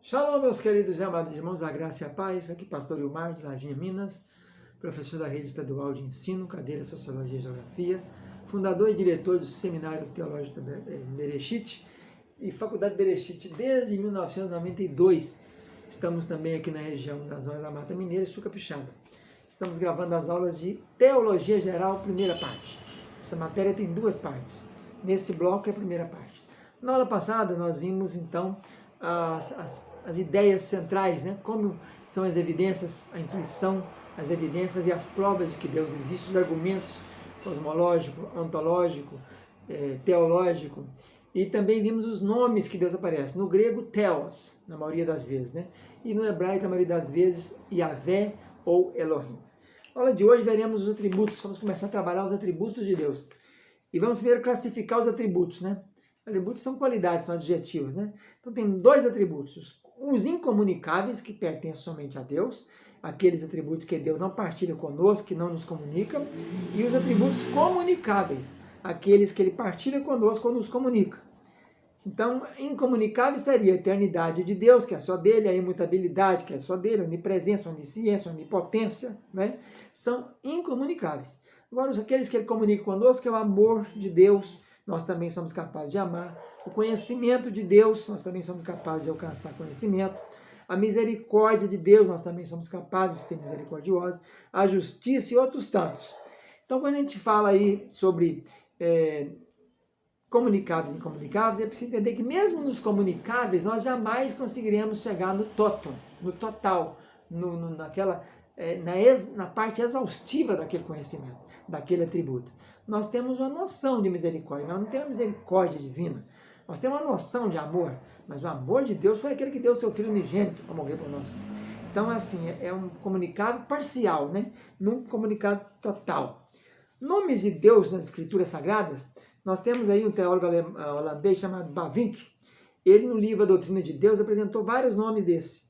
Shalom, meus queridos e amados irmãos, a graça e a paz. Aqui Pastor Ilmar, de Ladinha, Minas, professor da Rede Estadual de Ensino, cadeira Sociologia e Geografia, fundador e diretor do Seminário Teológico Bereshit e Faculdade Bereshit desde 1992. Estamos também aqui na região da Zona da Mata Mineira e Sul Capixaba. Estamos gravando as aulas de Teologia Geral, primeira parte. Essa matéria tem duas partes. Nesse bloco é a primeira parte. Na aula passada nós vimos então as ideias centrais, né? Como são as evidências, a intuição, as evidências e as provas de que Deus existe, os argumentos cosmológico, ontológico, teológico, e também vimos os nomes que Deus aparece. No grego, Theos, na maioria das vezes, né? E no hebraico, a maioria das vezes, Yahvé ou Elohim. Na aula de hoje veremos os atributos, vamos começar a trabalhar os atributos de Deus. E vamos primeiro classificar os atributos, né? Atributos são qualidades, são adjetivos, né? Então tem dois atributos, os incomunicáveis, que pertencem somente a Deus, aqueles atributos que Deus não partilha conosco, que não nos comunica, e os atributos comunicáveis, aqueles que Ele partilha conosco ou nos comunica. Então, incomunicável seria a eternidade de Deus, que é só dele, a imutabilidade, que é só dele, a onipresença, a onisciência, a onipotência, né? São incomunicáveis. Agora, aqueles que Ele comunica conosco, que é o amor de Deus, nós também somos capazes de amar. O conhecimento de Deus, nós também somos capazes de alcançar conhecimento. A misericórdia de Deus, nós também somos capazes de ser misericordiosos. A justiça e outros tantos. Então, quando a gente fala aí sobre comunicáveis e incomunicáveis, é preciso entender que mesmo nos comunicáveis, nós jamais conseguiremos chegar no total, na parte exaustiva daquele conhecimento, daquele atributo. Nós temos uma noção de misericórdia, mas não temos misericórdia divina. Nós temos uma noção de amor, mas o amor de Deus foi aquele que deu o seu Filho unigênito para morrer por nós. Então, assim, é um comunicado parcial, né? Num comunicado total. Nomes de Deus nas Escrituras Sagradas, nós temos aí um teólogo holandês chamado Bavinck. Ele, no livro A Doutrina de Deus, apresentou vários nomes desse.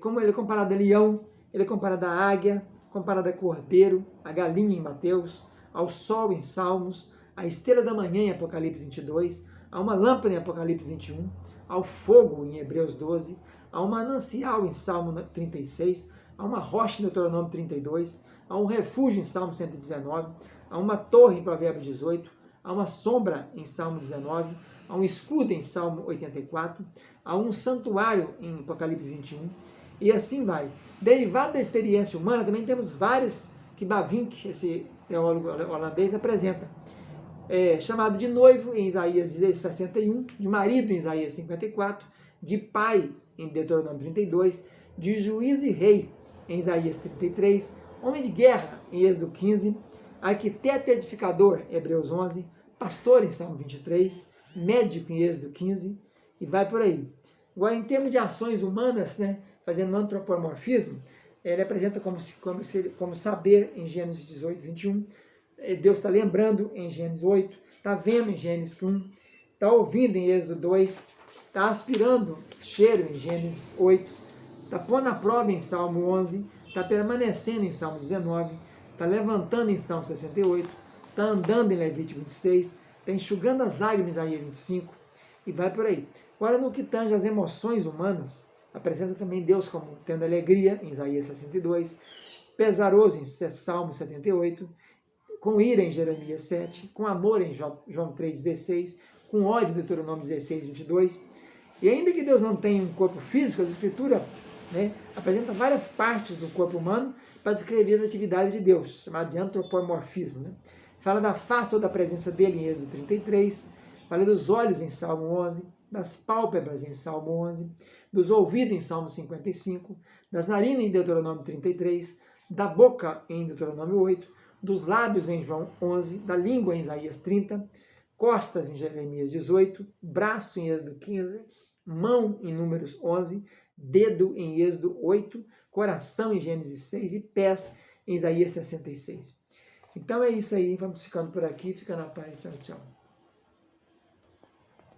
Como ele é comparado a leão, ele é comparado a águia, comparado a cordeiro, a galinha em Mateus, ao sol em Salmos, à estrela da manhã em Apocalipse 22, a uma lâmpada em Apocalipse 21, ao fogo em Hebreus 12, a um manancial em Salmo 36, a uma rocha em Deuteronômio 32, a um refúgio em Salmo 119, a uma torre em Provérbios 18, a uma sombra em Salmo 19, a um escudo em Salmo 84, a um santuário em Apocalipse 21, e assim vai. Derivado da experiência humana, também temos vários que Bavinck, esse teólogo holandês, apresenta. Chamado de noivo em Isaías 61, de marido em Isaías 54, de pai em Deuteronômio 32, de juiz e rei em Isaías 33, homem de guerra em Êxodo 15, arquiteto e edificador em Hebreus 11, pastor em Salmo 23, médico em Êxodo 15, e vai por aí. Agora, em termos de ações humanas, né, fazendo um antropomorfismo, ele apresenta como saber em Gênesis 18, 21, Deus está lembrando em Gênesis 8, está vendo em Gênesis 1, está ouvindo em Êxodo 2, está aspirando cheiro em Gênesis 8, está pondo à prova em Salmo 11, está permanecendo em Salmo 19, está levantando em Salmo 68, está andando em Levítico 26, está enxugando as lágrimas em Isaías 25, e vai por aí. Agora, no que tange as emoções humanas, apresenta também Deus como tendo alegria, em Isaías 62, pesaroso, em Salmo 78, com ira, em Jeremias 7, com amor, em João 3,16, com ódio, em Deuteronômio 16, 22. E ainda que Deus não tenha um corpo físico, a Escritura, né, apresenta várias partes do corpo humano para descrever a atividade de Deus, chamado de antropomorfismo. Né? Fala da face ou da presença dele em Êxodo 33, fala dos olhos em Salmo 11, das pálpebras em Salmo 11, dos ouvidos em Salmo 55, das narinas em Deuteronômio 33, da boca em Deuteronômio 8, dos lábios em João 11, da língua em Isaías 30, costas em Jeremias 18, braço em Êxodo 15, mão em Números 11, dedo em Êxodo 8, coração em Gênesis 6 e pés em Isaías 66. Então é isso aí, vamos ficando por aqui, fica na paz, tchau, tchau.